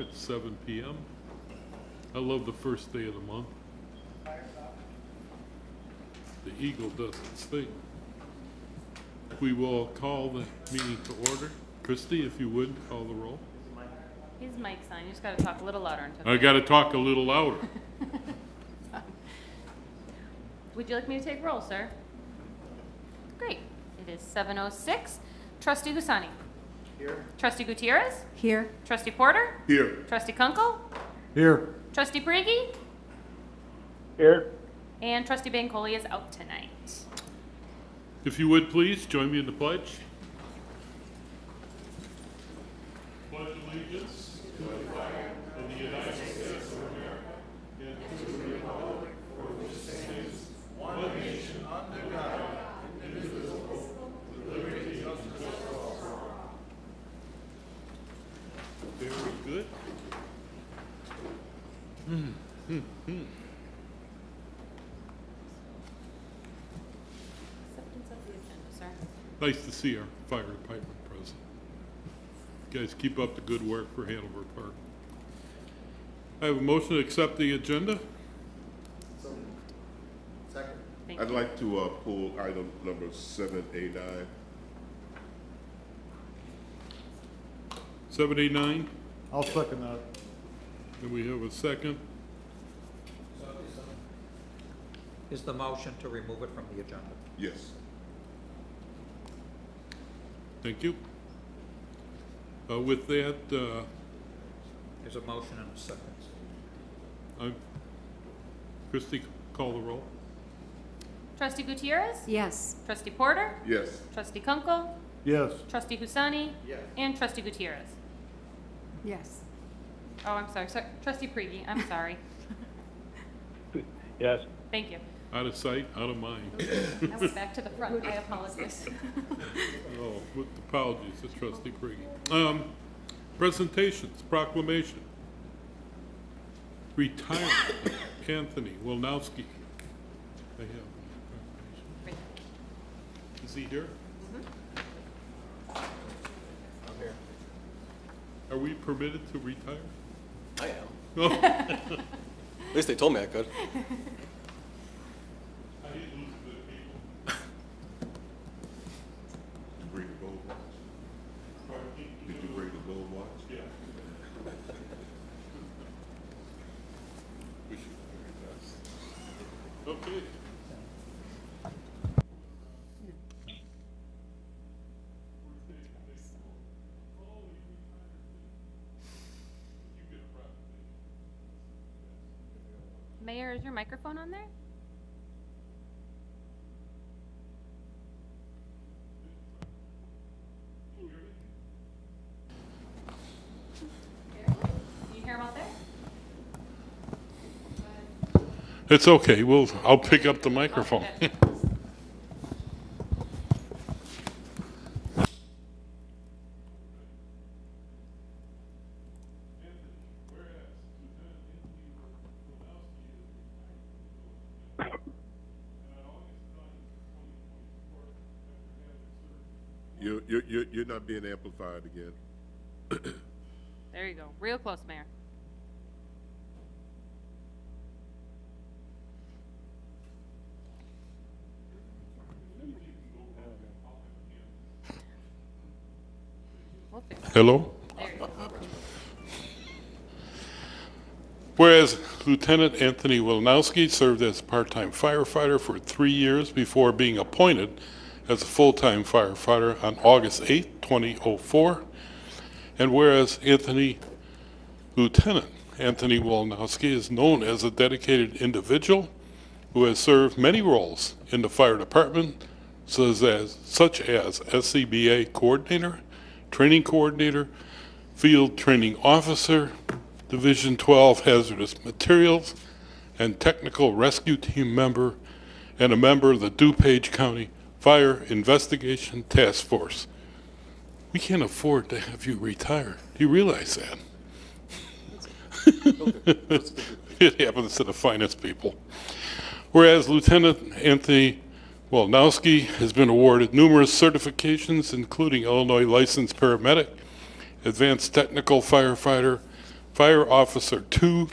at 7 p.m. I love the first day of the month. The eagle does its thing. We will call the meeting to order. Christie, if you would, call the roll. His mic's on. You just got to talk a little louder. I got to talk a little louder. Would you like me to take roll, sir? Great. It is 7:06. Trustee Husani. Here. Trustee Gutierrez. Here. Trustee Porter. Here. Trustee Kunkel. Here. Trustee Parigi. Here. And Trustee Bancoli is out tonight. If you would, please, join me in the pledge. Pledge allegiance to the flag of the United States of America and to the republic for which it stands, one nation under God, indivisible, with liberty and justice for all. Very good. Acceptance of the agenda, sir. Nice to see our fire department present. You guys keep up the good work for Hanover Park. I have a motion to accept the agenda. Second. Thank I'd you. like to pull item number 7A9. 789, I'll second that. and we have a second. Is the motion to remove it from the agenda? Yes. Thank you. With that, There's a motion and a second. Christie, call the roll. Trustee Gutierrez. Yes. Trustee Porter. Yes. Trustee Kunkel. Yes. Trustee Husani. Yes. And Trustee Gutierrez. Yes. Oh, I'm sorry. Trustee Parigi. I'm sorry. Yes. Thank you. Out of sight, out of mind. I went back to the front. I apologize. Oh, with apologies to Trustee Priggy. Presentations, proclamation. Retirement, Anthony Wilnowski. I have. Great. Is he here? I'm here. Are we permitted to retire? I am. No. At least they told me I could. I hate losing good people. Did you bring the gold watch? Did you bring the gold watch? Yeah. Wish you the very best. Okay. Mayor, is your microphone on there? Can you hear him out there? It's okay. I'll pick up the microphone. Okay. You're not being amplified again. There you go. Real close, Mayor. We'll fix it. Hello? There you go. Whereas Lieutenant Anthony Wilnowski served as a part-time firefighter for 3 years before being appointed as a full-time firefighter on August 8, 2004. And whereas Lieutenant Anthony Wilnowski is known as a dedicated individual who has served many roles in the fire department, such as SCBA coordinator, training coordinator, field training officer, Division 12 hazardous materials, and technical rescue team member, and a member of the DuPage County Fire Investigation Task Force. We can't afford to have you retire. Do you realize that? It happens to the finest people. Whereas Lieutenant Anthony Wilnowski has been awarded numerous certifications, including Illinois Licensed Paramedic, Advanced Technical Firefighter, Fire Officer 2,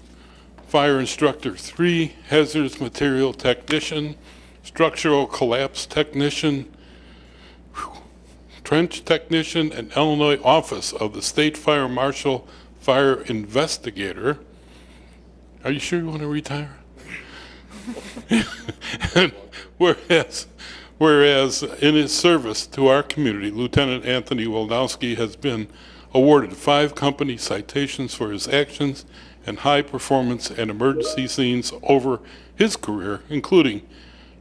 Fire Instructor 3, Hazardous Material Technician, Structural Collapse Technician, Trench Technician, and Illinois Office of the State Fire Marshal Fire Investigator. Are you sure you want to retire? And whereas in his service to our community, Lieutenant Anthony Wolnowski has been awarded 5 company citations for his actions and high performance and emergency scenes over his career, including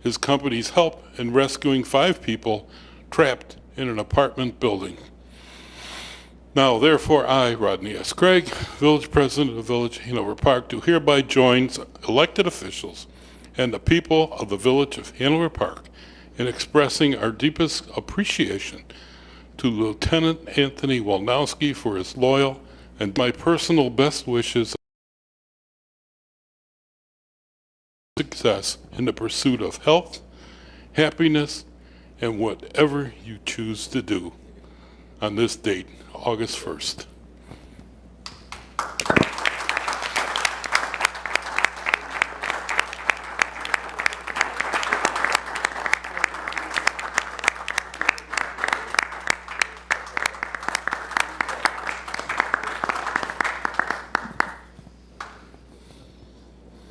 his company's help in rescuing 5 people trapped in an apartment building. Now, therefore, I, Rodney S. Craig, Village President of Village Hanover Park, do hereby join elected officials and the people of the Village of Hanover Park in expressing our deepest appreciation to Lieutenant Anthony Wolnowski for his loyal and my personal best wishes of success in the pursuit of health, happiness, and whatever you choose to do on this date, August 1st.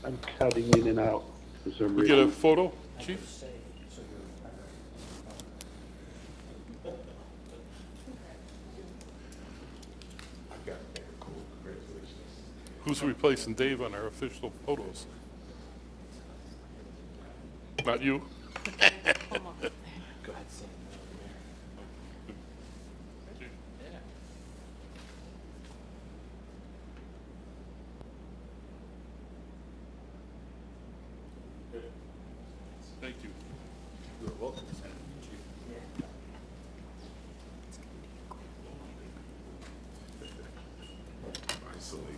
I'm cutting in and out for some We get a reason. photo, Chief? Who's replacing Dave on our official photos? Not you? Thank you. You're welcome. Isolated.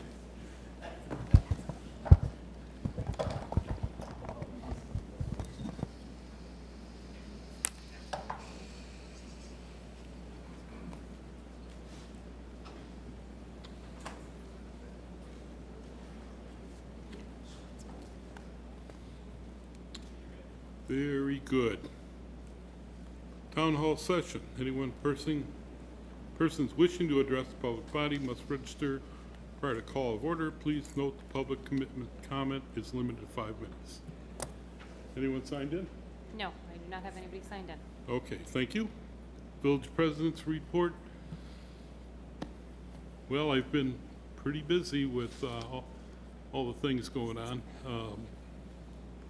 Very good. Town hall session. Persons wishing to address the public body must register prior to call of order. Please note the public comment is limited to 5 minutes. Anyone signed in? No, I do not have anybody signed in. Okay, thank you. Village President's report. Well, I've been pretty busy with all the things going on.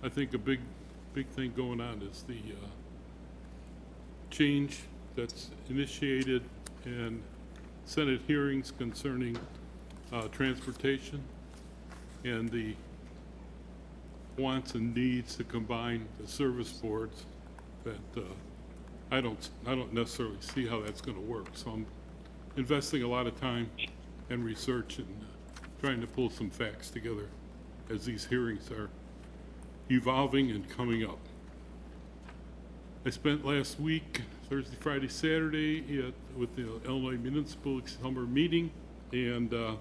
I think a big thing going on is the change that's initiated in Senate hearings concerning transportation and the wants and needs to combine the service boards that I don't necessarily see how that's going to work. So I'm investing a lot of time and research and trying to pull some facts together as these hearings are evolving and coming up. I spent last week, Thursday, Friday, Saturday, with the Illinois Municipal Summer Meeting and a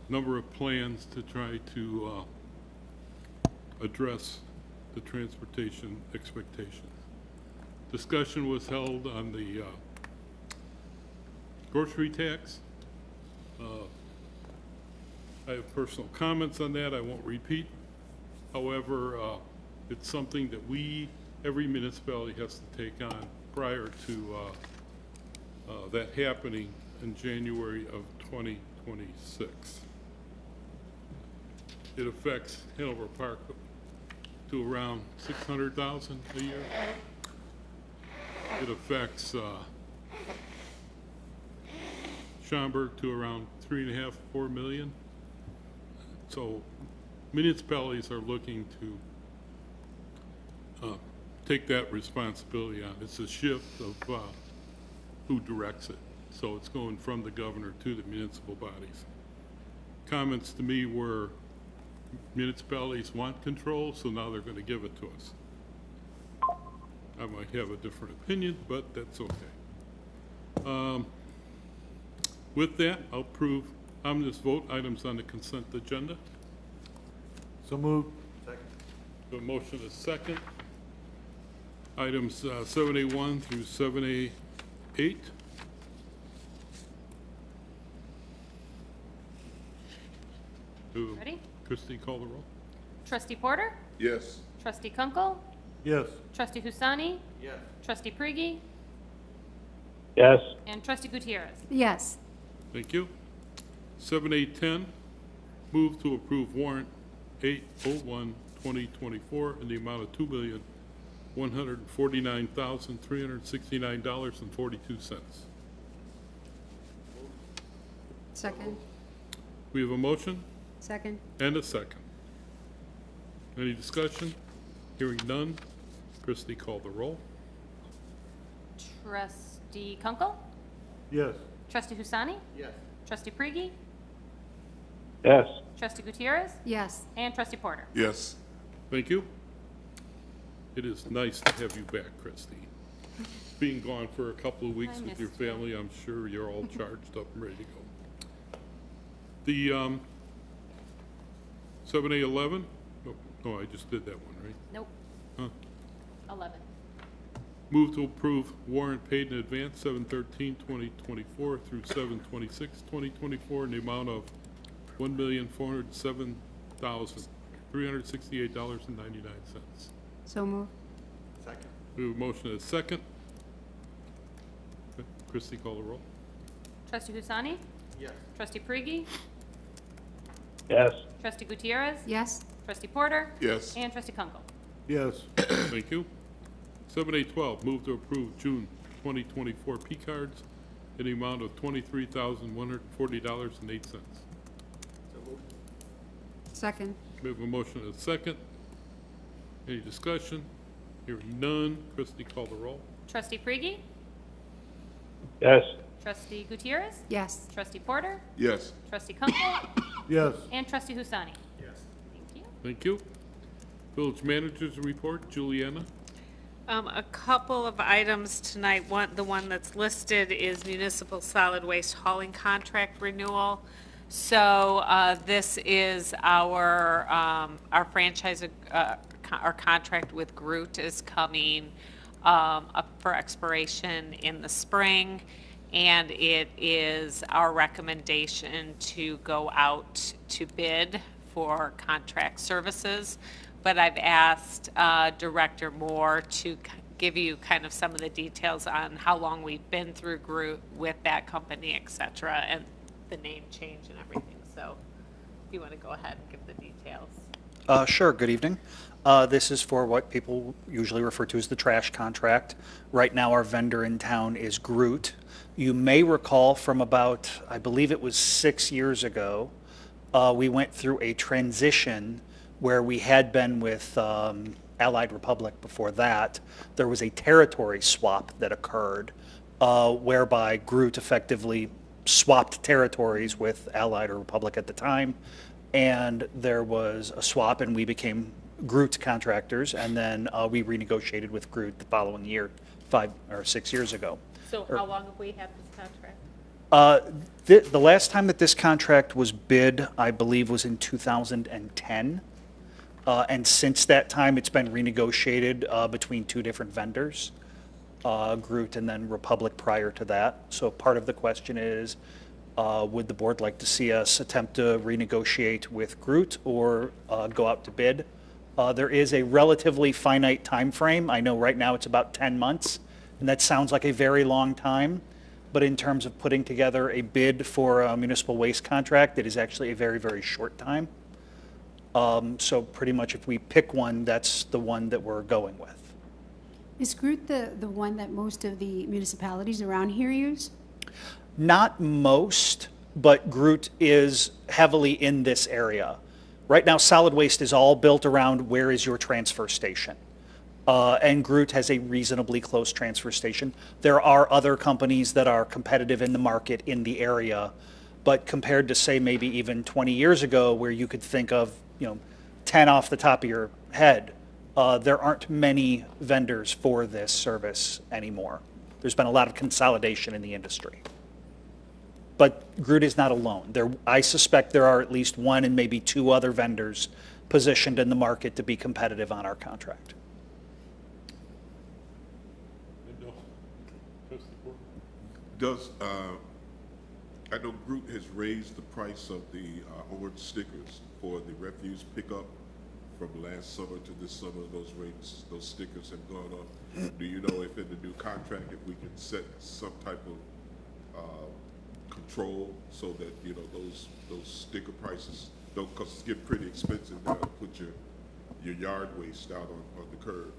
number of plans to try to address the transportation expectations. Discussion was held on the grocery tax. I have personal comments on that I won't repeat. However, it's something that every municipality has to take on prior to that happening in January of 2026. It affects Hanover Park to around 600,000 a year. It affects Schaumburg to around 3.5, 4 million. So municipalities are looking to take that responsibility on. It's a shift of who directs it. So it's going from the governor to the municipal bodies. Comments to me were municipalities want control, so now they're going to give it to us. I might have a different opinion, but that's okay. With that, I'll Omnibus vote, items on the consent agenda. So moved. The motion is second. Items 7A1 through 7A8. Ready? Christie, call the roll. Trustee Porter? Yes. Trustee Kunkel? Yes. Trustee Husani? Yes. Trustee Prigi? Yes. And Trustee Gutierrez. Yes. Thank you. 7A10, move to approve warrant 801, 2024 in the amount of $2,149,369.42. Second. We have a motion Second. and a second. Any discussion? Hearing none. Christie, call the roll. Trustee Kunkel? Yes. Trustee Husani? Yes. Trustee Prigi? Yes. Trustee Gutierrez? Yes. And Trustee Porter. Yes. Thank you. It is nice to have you back, Christie. Being gone for a couple of weeks I with your missed you. family, I'm sure you're all charged up and ready to go. The 7A11, no, I just did that one, right? Nope. Huh. 11. Move to approve warrant paid in advance 7/13/2024 through 7/26/2024 in the amount of $1,407,368.99. So move. Second. We have a motion and a second. Christie, call the roll. Trustee Husani? Yes. Trustee Prigi? Yes. Trustee Gutierrez? Yes. Trustee Porter? Yes. And Trustee Kunkel. Yes. Thank you. 7A12, move to approve June 2024 P cards in the amount of $23,140.08. So moved. Second. We have a motion and a second. Any discussion? Hearing none. Christie, call the roll. Trustee Prigi? Yes. Trustee Gutierrez? Yes. Trustee Porter? Yes. Trustee Kunkel? Yes. And Trustee Husani. Yes. Thank you. Thank you. Village Manager's Report, Juliana. A couple of items tonight. The one that's listed is municipal solid waste hauling contract renewal. So this is our franchise, our contract with Groot is coming up for expiration in the spring. And it is our recommendation to go out to bid for contract services. But I've asked Director Moore to give you kind of some of the details on how long we've been through Groot with that company, et cetera, and the name change and everything. So if you want to go ahead and give the details. Sure, good evening. This is for what people usually refer to as the trash contract. Right now, our vendor in town is Groot. You may recall from about, I believe it was 6 years ago, we went through a transition where we had been with Allied Republic before that. There was a territory swap that occurred whereby Groot effectively swapped territories with Allied Republic at the time. And there was a swap and we became Groot contractors, and then we renegotiated with Groot the following year, 5 or 6 years ago. So how long have we had this contract? The last time that this contract was bid, I believe, was in 2010. And since that time, it's been renegotiated between 2 different vendors, Groot and then Republic prior to that. So part of the question is, would the board like to see us attempt to renegotiate with Groot or go out to bid? There is a relatively finite time frame. I know right now it's about 10 months, and that sounds like a very long time. But in terms of putting together a bid for a municipal waste contract, it is actually a very, very short time. So pretty much if we pick one, that's the one that we're going with. Is Groot the one that most of the municipalities around here use? Not most, but Groot is heavily in this area. Right now, solid waste is all built around where is your transfer station. And Groot has a reasonably close transfer station. There are other companies that are competitive in the market in the area, but compared to, say, maybe even 20 years ago, where you could think of, 10 off the top of your head, there aren't many vendors for this service anymore. There's been a lot of consolidation in the industry. But Groot is not alone. I suspect there are at least one and maybe two other vendors positioned in the market to be competitive on our contract. No. Trustee Porter? Does, I know Groot has raised the price of the orange stickers for the refuse pickup from last summer to this summer. Those rates, those stickers have gone up. Do you know if in the new contract, if we can set some type of control so that, you know, those sticker prices don't, because it's getting pretty expensive now to put your yard waste out on the curb.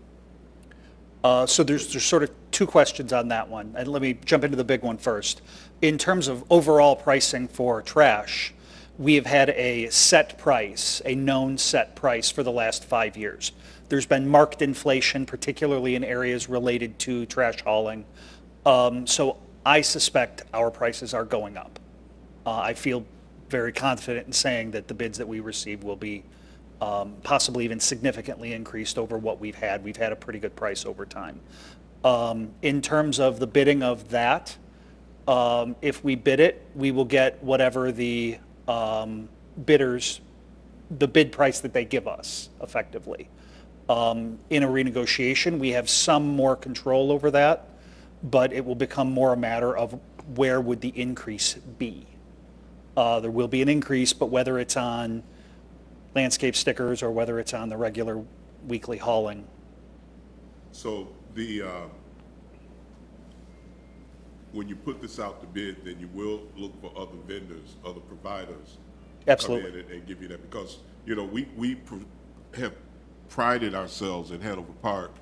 So there's sort of two questions on that one, and let me jump into the big one first. In terms of overall pricing for trash, we have had a set price, a known set price for the last 5 years. There's been marked inflation, particularly in areas related to trash hauling. So I suspect our prices are going up. I feel very confident in saying that the bids that we receive will be possibly even significantly increased over what we've had. We've had a pretty good price over time. In terms of the bidding of that, if we bid it, we will get whatever the bidders, the bid price that they give us, effectively. In a renegotiation, we have some more control over that, but it will become more a matter of where would the increase be. There will be an increase, but whether it's on landscape stickers or whether it's on the regular weekly hauling. So the, when you put this out to bid, then you will look for other vendors, other providers. Absolutely. Come in and give you that, because, you know, we have prided ourselves in Hanover Park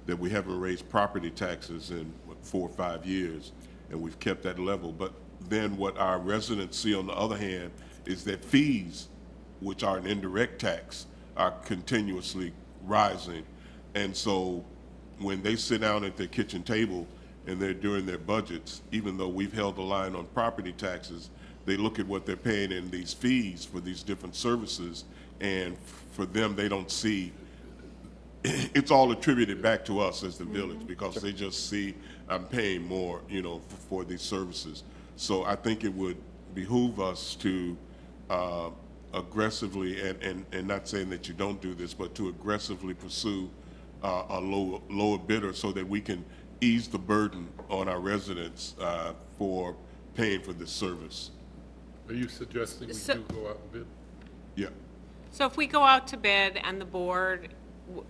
that we haven't raised property taxes in, 4 or 5 years, and we've kept that level. But then what our residents see, on the other hand, is that fees, which are an indirect tax, are continuously rising. And so when they sit down at their kitchen table and they're doing their budgets, even though we've held the line on property taxes, they look at what they're paying in these fees for these different services, and for them, they don't see, it's all attributed back to us as the village, because they just see, I'm paying more, you know, for these services. So I think it would behoove us to aggressively, and not saying that you don't do this, but to aggressively pursue a lower bidder so that we can ease the burden on our residents for paying for this service. Are you suggesting we So- do go out and bid? Yeah. So if we go out to bid and the board,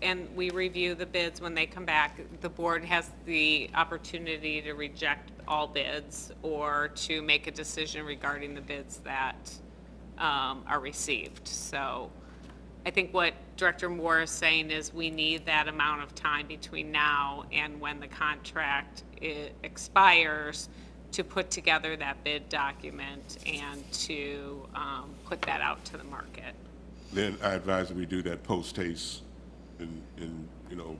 and we review the bids when they come back, the board has the opportunity to reject all bids or to make a decision regarding the bids that are received. So I think what Director Moore is saying is we need that amount of time between now and when the contract expires to put together that bid document and to put that out to the market. Then I advise that we do that post haste and you know,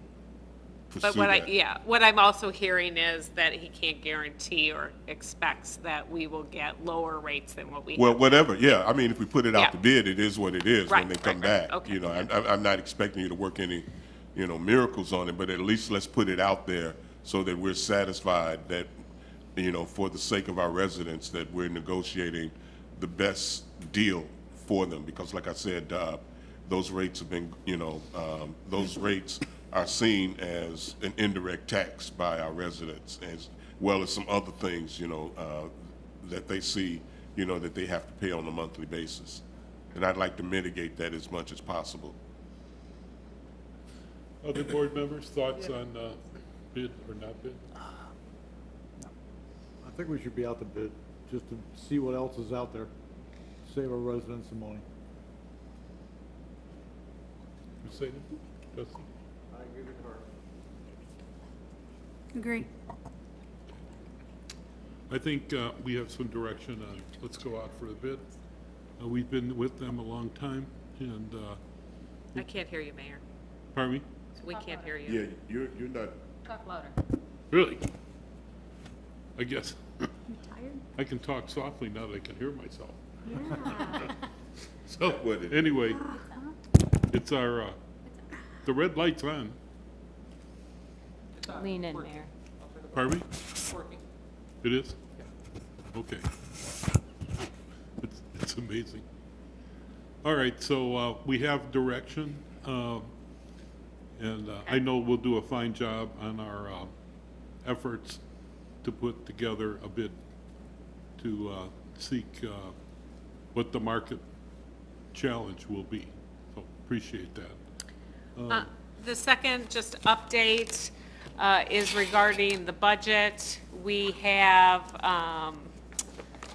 pursue But that. what I'm also hearing is that he can't guarantee or expects that we will get lower rates than what we Well, have. whatever, yeah, I mean, if we put it Yeah. out to bid, it is what it is when Right, they come right, right. back. Okay. You know, I'm not expecting you to work any, you know, miracles on it, but at least let's put it out there so that we're satisfied that, you know, for the sake of our residents, that we're negotiating the best deal for them. Because like I said, those rates have been, you know, those rates are seen as an indirect tax by our residents, as well as some other things, you know, that they see, you know, that they have to pay on a monthly basis. And I'd like to mitigate that as much as possible. Other board members, thoughts on bid or not bid? I think we should be out to bid, just to see what else is out there, save our residents some money. Mercedes? Justin? I agree with her. Agree. I think we have some direction on, let's go out for a bid. We've been with them a long time, and, I can't hear you, Mayor. pardon me? We can't hear you. Yeah, you're not, Talk louder. Really? I guess. You tired? I can talk softly now that I can hear myself. Yeah. So, What is- anyway, it's our, the red light's on. Lean in, Mayor. Pardon me? Working. It is? Okay. amazing. All right, so we have direction, and I know we'll do a fine job on our efforts to put together a bid to seek what the market challenge will be. So appreciate that. The second just update is regarding the budget. We have,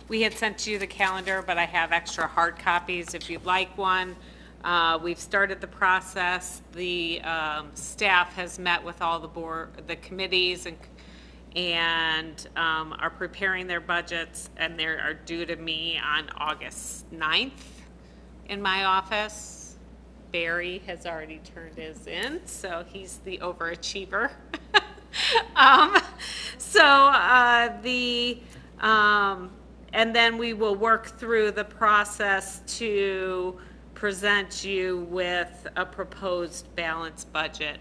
we had sent you the calendar, but I have extra hard copies if you'd like one. We've started the process. The staff has met with all the committees and are preparing their budgets, and they are due to me on August 9th in my office. Barry has already turned his in, so he's the overachiever. And then we will work through the process to present you with a proposed balanced budget.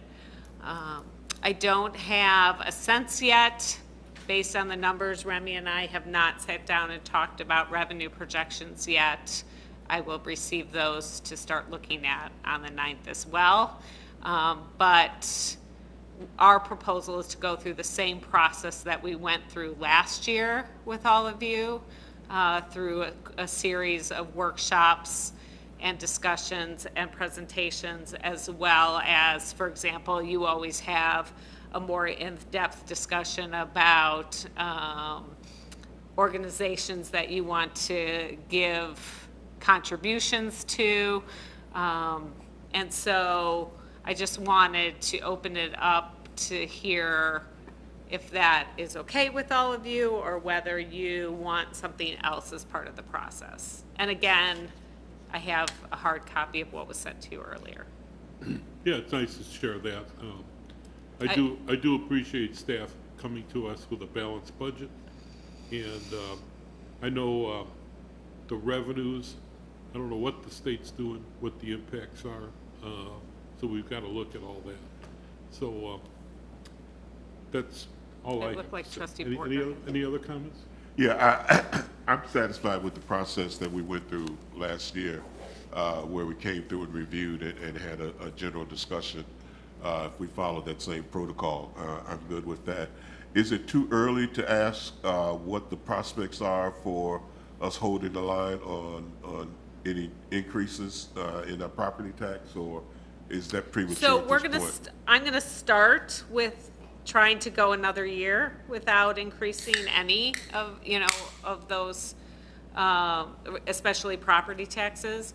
I don't have a sense yet, based on the numbers. Remy and I have not sat down and talked about revenue projections yet. I will receive those to start looking at on the 9th as well. But our proposal is to go through the same process that we went through last year with all of you, through a series of workshops and discussions and presentations, as well as, for example, you always have a more in-depth discussion about organizations that you want to give contributions to. And so I just wanted to open it up to hear if that is okay with all of you, or whether you want something else as part of the process. And again, I have a hard copy of what was sent to you earlier. Yeah, it's nice to share that. I do appreciate staff coming to us with a balanced budget. And I know the revenues, I don't know what the state's doing, what the impacts are. So we've got to look at all that. So that's all I have. It looked like to say. Trustee Any Portner. any other comments? Yeah, I'm satisfied with the process that we went through last year, where we came through and reviewed it and had a general discussion. If we follow that same protocol, I'm good with that. Is it too early to ask what the prospects are for us holding the line on any increases in our property tax, or is that premature So at we're this gonna, point? I'm gonna start with trying to go another year without increasing any of, of those, especially property taxes.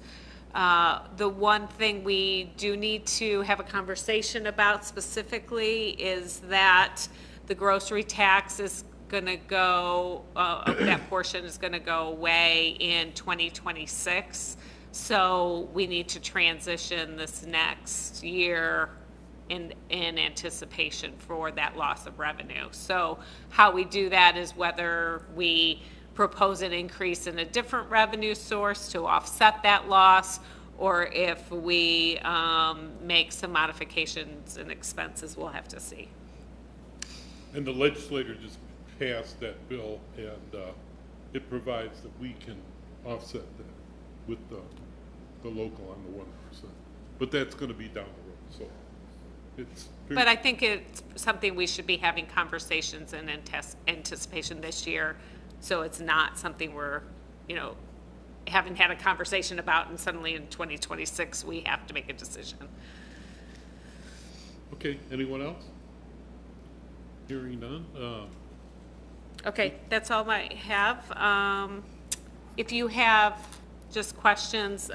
The one thing we do need to have a conversation about specifically is that the grocery tax is gonna go, that portion is gonna go away in 2026. So we need to transition this next year in anticipation for that loss of revenue. So how we do that is whether we propose an increase in a different revenue source to offset that loss, or if we make some modifications in expenses, we'll have to see. And the legislator just passed that bill, and it provides that we can offset that with the local on the 1%. But that's going to be down the road, so it's. But I think it's something we should be having conversations in anticipation this year, so it's not something we're, haven't had a conversation about, and suddenly in 2026, we have to make a decision. Okay, anyone else? Hearing none. Okay, that's all I have. If you have just questions,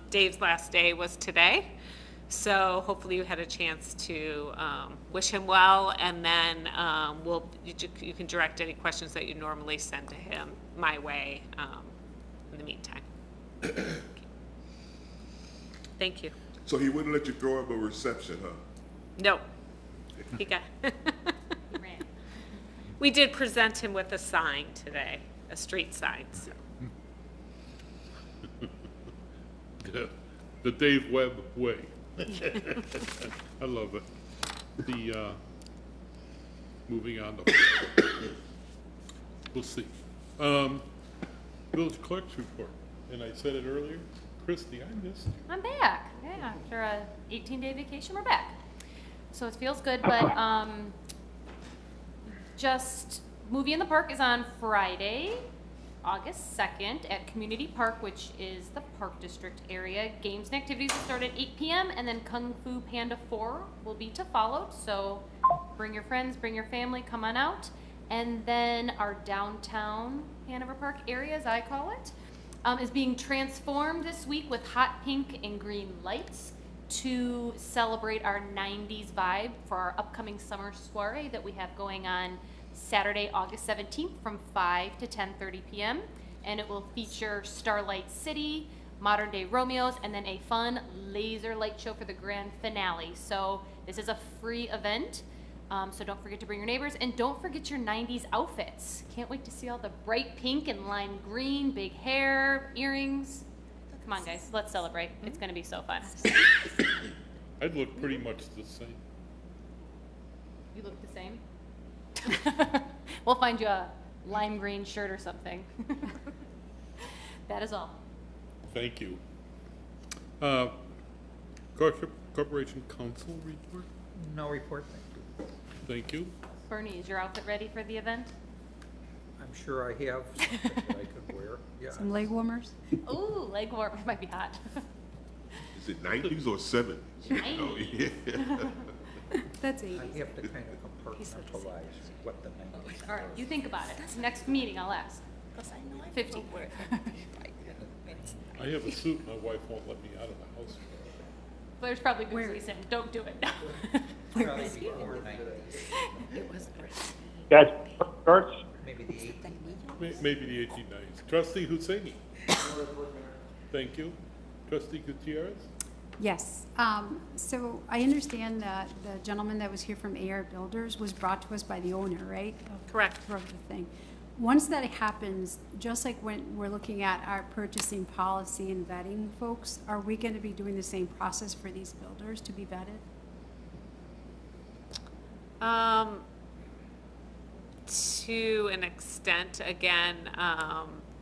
Dave's last day was today, so hopefully you had a chance to wish him well, and then you can direct any questions that you normally send to him my way in the meantime. Thank you. So he wouldn't let you throw him a reception, huh? No, he got. We did present him with a sign today, a street sign. So. The Dave Webb way. I love it. The, moving on to, we'll see. Village clerk's report. And I said it earlier, Christie, I missed you. I'm back. Yeah, after a 18-day vacation, we're back. So it feels good, but just Movie in the Park is on Friday, August 2nd at Community Park, which is the Park District area. Games and activities will start at 8 p.m. and then Kung Fu Panda 4 will be to follow. So bring your friends, bring your family, come on out. And then our downtown Hanover Park area, as I call it, is being transformed this week with hot pink and green lights to celebrate our 90s vibe for our upcoming summer soiree that we have going on Saturday, August 17th from 5 to 10:30 p.m. And it will feature Starlight City, Modern Day Romeos, and then a fun laser light show for the grand finale. So this is a free event. So don't forget to bring your neighbors, and don't forget your 90s outfits. Can't wait to see all the bright pink and lime green, big hair, earrings. Come on, guys, let's celebrate. It's going to be so fun. I'd look pretty much the same. You look the same. We'll find you a lime green shirt or something. That is all. Thank you. Corporation Council report? No report, thank you. Thank you. Bernie, is your outfit ready for the event? I'm sure I have something that I could wear, yeah. Some leg warmers? Ooh, leg warmers might be hot. Is it 90s or 70s? 90s. Yeah. That's I 80s. have to kind of compartmentalize what the 90s All right, you think about it. Next meeting, I'll ask. 50. I have a suit, my wife won't let me out of the house. There's probably good reason. Don't do it. Probably before 90s, Guys, shorts? maybe the 80s. Maybe the 1890s. Trustee Husseini? Thank you. Trustee Gutierrez? Yes. So I understand that the gentleman that was here from AR Builders was brought to us by the owner, right? Correct. Of the thing. Once that happens, just like when we're looking at our purchasing policy and vetting folks, are we going to be doing the same process for these builders to be vetted? To an extent, again,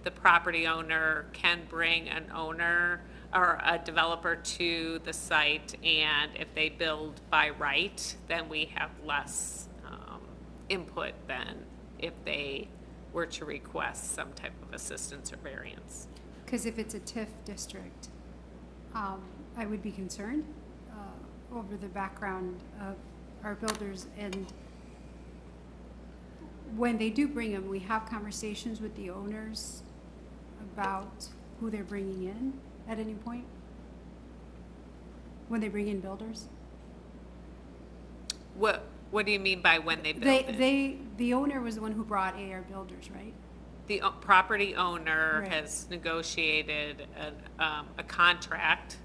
the property owner can bring an owner or a developer to the site, and if they build by right, then we have less input than if they were to request some type of assistance or variance. Because if it's a TIF district, I would be concerned over the background of our builders. And when they do bring them, we have conversations with the owners about who they're bringing in at any point? When they bring in builders? What do you mean by when they build it? The owner was the one who brought AR Builders, right? The property owner Right. has negotiated a contract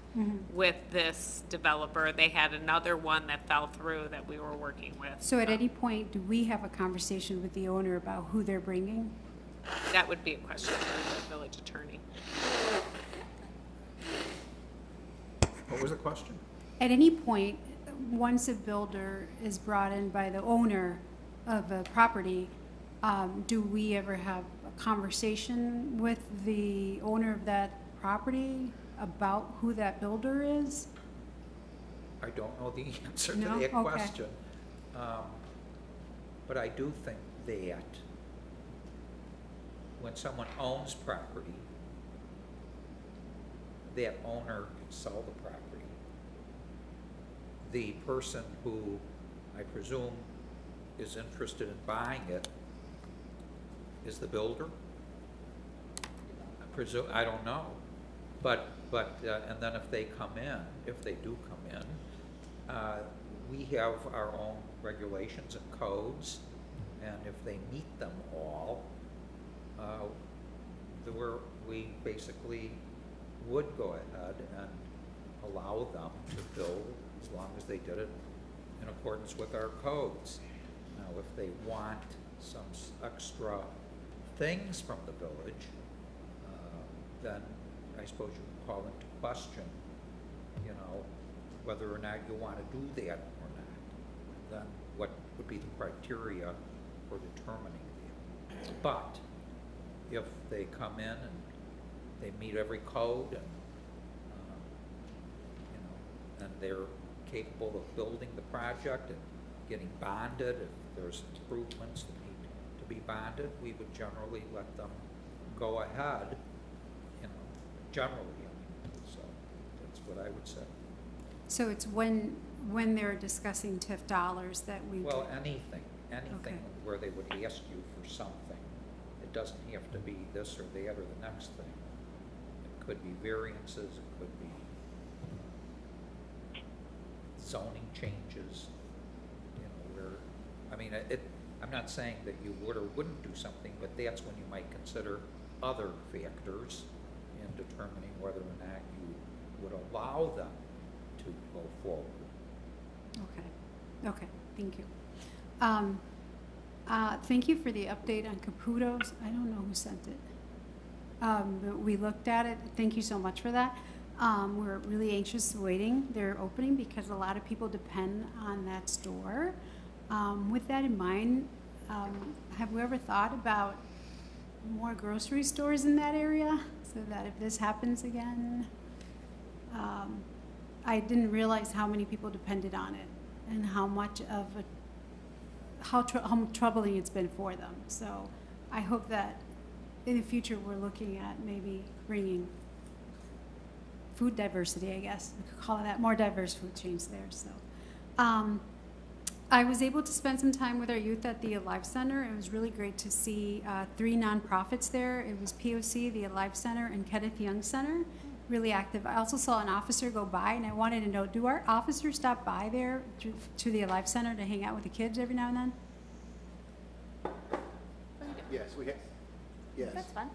with this developer. They had another one that fell through that we were working with. So at any point, do we have a conversation with the owner about who they're bringing? That would be a question for the village attorney. What was the question? At any point, once a builder is brought in by the owner of a property, do we ever have a conversation with the owner of that property about who that builder is? I don't know the answer to No? that Okay. question. But I do think that when someone owns property, that owner can sell the property. The person who, I presume, is interested in buying it is the builder? I don't know. But, and then if they come in, if they do come in, we have our own regulations and codes, and if they meet them all, we basically would go ahead and allow them to build as long as they did it in accordance with our codes. Now, if they want some extra things from the village, then I suppose you can call into question, you know, whether or not you want to do that or not. Then what would be the criteria for determining that? But if they come in and they meet every code and, and they're capable of building the project and getting bonded. If there's improvements that need to be bonded, we would generally let them go ahead, generally. So that's what I would say. So it's when they're discussing TIF dollars that we. Well, anything Okay. where they would ask you for something. It doesn't have to be this or that or the next thing. It could be variances, it could be zoning changes, where, I mean, I'm not saying that you would or wouldn't do something, but that's when you might consider other factors in determining whether or not you would allow them to go forward. Okay, thank you. Thank you for the update on Caputo's. I don't know who sent it. But we looked at it. Thank you so much for that. We're really anxious waiting their opening because a lot of people depend on that store. With that in mind, have we ever thought about more grocery stores in that area so that if this happens again, I didn't realize how many people depended on it and how much of how troubling it's been for them. So I hope that in the future we're looking at maybe bringing food diversity, I guess we could call it that, more diverse food chains there. So I was able to spend some time with our youth at the Alive Center. It was really great to see 3 nonprofits there. It was POC, the Alive Center, and Kenneth Young Center. Really active. I also saw an officer go by, and I wanted to know, do our officers stop by there to the Alive Center to hang out with the kids every now and then? Yes, we have. Yes. That's fun.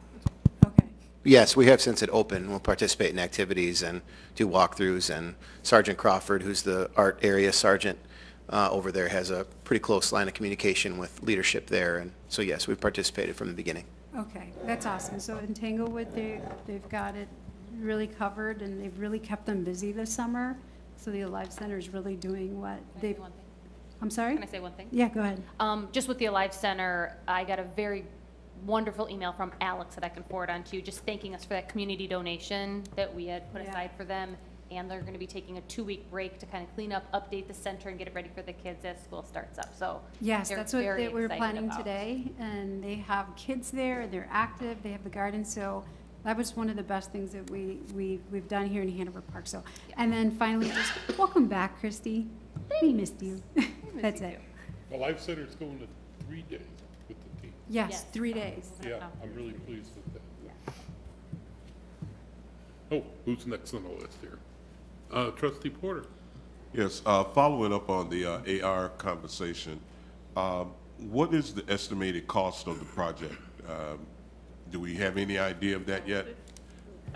Okay. Yes, we have since it opened. We'll participate in activities and do walkthroughs. And Sergeant Crawford, who's the art area sergeant over there, has a pretty close line of communication with leadership there. And so, yes, we've participated from the beginning. Okay, that's awesome. So in Tanglewood, they've got it really covered, and they've really kept them busy this summer. So the Alive Center is really doing what they've. One thing? I'm sorry? Can I say one thing? Yeah, go ahead. Just with the Alive Center, I got a very wonderful email from Alex that I can forward on to you, just thanking us for that community donation that we had put Yeah. aside for them. And they're gonna be taking a 2-week break to kind of clean up, update the center, and get it ready for the kids as school starts up, so. Yes, they're that's what very we were excited planning about. today, and they have kids there, they're active, they have the garden, so that was one of the best things that we've done here in Hanover Park, so. And then finally, just, welcome back, Christy. We missed you. That's it. The Life Center's going to 3 days with the team. Yes, Yes. 3 days. Yeah, I'm really pleased with that. Yeah. Oh, who's next on the list here? Trustee Porter. Yes, following up on the AR conversation, what is the estimated cost of the project? Do we have any idea of that yet?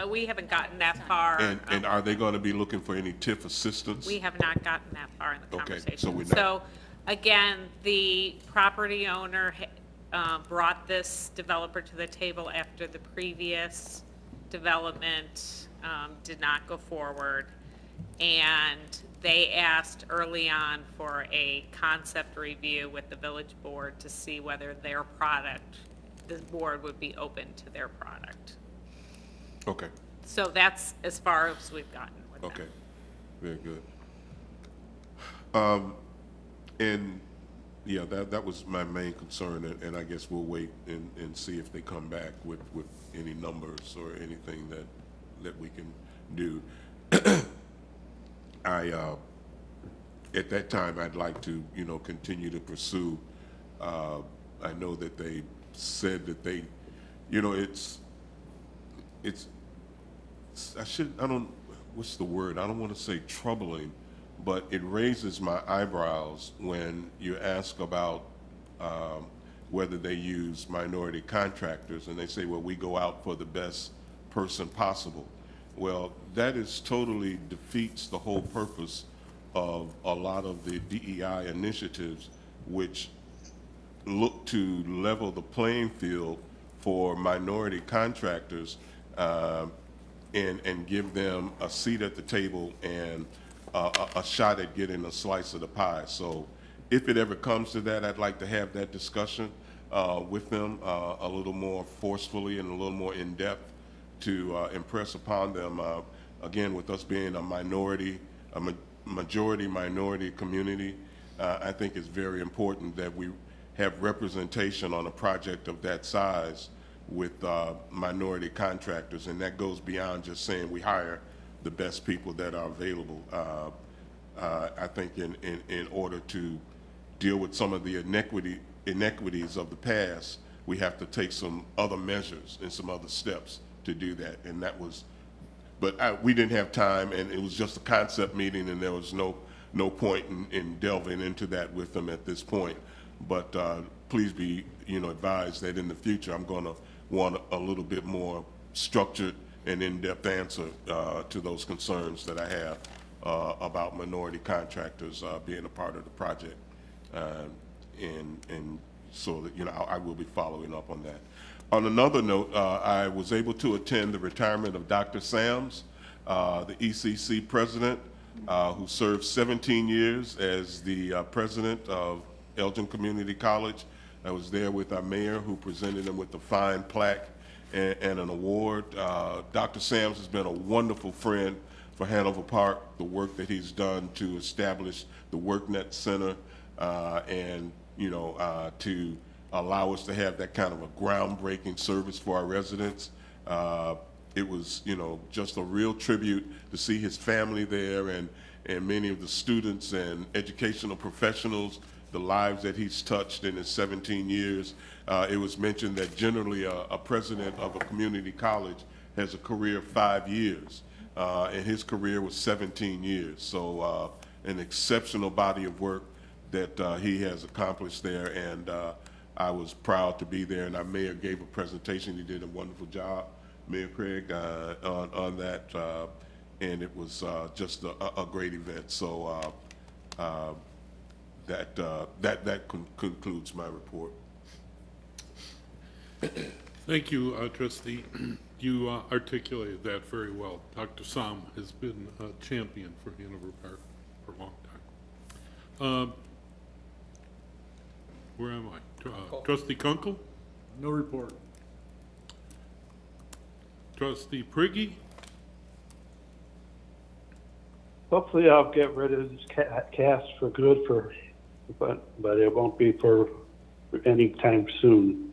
We haven't gotten that far. And are they going to be looking for any TIF assistance? We have not gotten that far in the Okay, conversation. so we're not- So, again, the property owner brought this developer to the table after the previous development did not go forward. And they asked early on for a concept review with the village board to see whether their product, the board would be open to their product. Okay, So that's as far as we've gotten with them. okay, very good. And, yeah, that was my main concern, and I guess we'll wait and see if they come back with any numbers or anything that we can do. At that time, I'd like to, continue to pursue, I know that they said that they, what's the word? I don't want to say troubling, but it raises my eyebrows when you ask about whether they use minority contractors, and they say, well, we go out for the best person possible. Well, that is totally defeats the whole purpose of a lot of the DEI initiatives, which look to level the playing field for minority contractors and give them a seat at the table and a shot at getting a slice of the pie. So if it ever comes to that, I'd like to have that discussion with them a little more forcefully and a little more in depth impress upon them. Again, with us being a majority minority community, I think it's very important that we have representation on a project of that size with minority contractors, and that goes beyond just saying we hire the best people that are available. I think in order to deal with some of the inequities of the past, we have to take some other measures and some other steps to do that. And that was, but we didn't have time, and it was just a concept meeting, and there was no point in delving into that with them at this point. But please be, advised that in the future, I'm going to want a little bit more structured and in-depth answer to those concerns that I have about minority contractors being a part of the project. And so that, I will be following up on that. On another note, I was able to attend the retirement of Dr. Sams, the ECC president, who served 17 years as the president of Elgin Community College. I was there with our mayor, who presented him with a fine plaque and an award. Dr. Sams has been a wonderful friend for Hanover Park, the work that he's done to establish the WorkNet Center and, to allow us to have that kind of a groundbreaking service for our residents. It was, just a real tribute to see his family there and many of the students and educational professionals, the lives that he's touched in his 17 years. It was mentioned that generally a president of a community college has a career of 5 years, and his career was 17 years. So an exceptional body of work that he has accomplished there, and I was proud to be there, and our mayor gave a presentation. He did a wonderful job, Mayor Craig, on that, and it was just a great event. So that concludes my report. Thank you, Trustee. You articulated that very well. Dr. Sam has been a champion for Hanover Park for a long time. Where am I? Trustee Kunkel? No report. Trustee Prigge? Hopefully I'll get rid of this cast for good but it won't be for any time soon.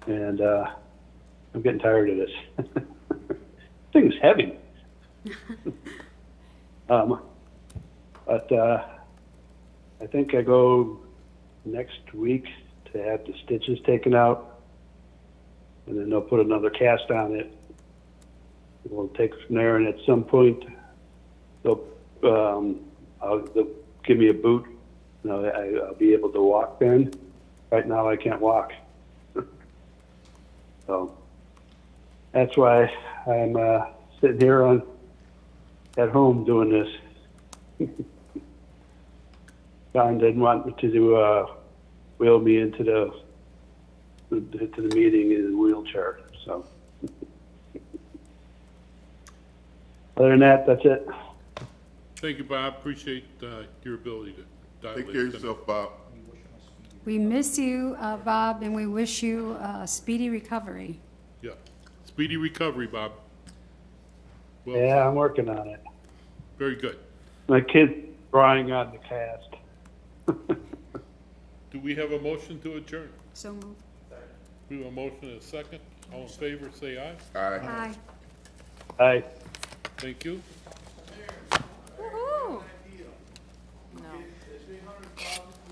And I'm getting tired of this. Thing's heavy. But I think I go next week to have the stitches taken out, and then they'll put another cast on it. We'll take it from there, and at some point they'll give me a boot. I'll be able to walk then. Right now I can't walk. So that's why I'm sitting here at home doing this. Don didn't want me to wheel me into the meeting in a wheelchair. So other than that, that's it. Thank you, Bob. Appreciate your ability to dial Take care of yourself, Bob. We miss you, Bob, and we wish you a speedy recovery. Yeah. Speedy recovery, Bob. Well, Yeah, I'm working on it. very good. My kid's drawing on the cast. Do we have a motion to adjourn? So moved. We have a motion and a second. All in favor, say aye. Aye. Aye. Thank you. Woohoo! No.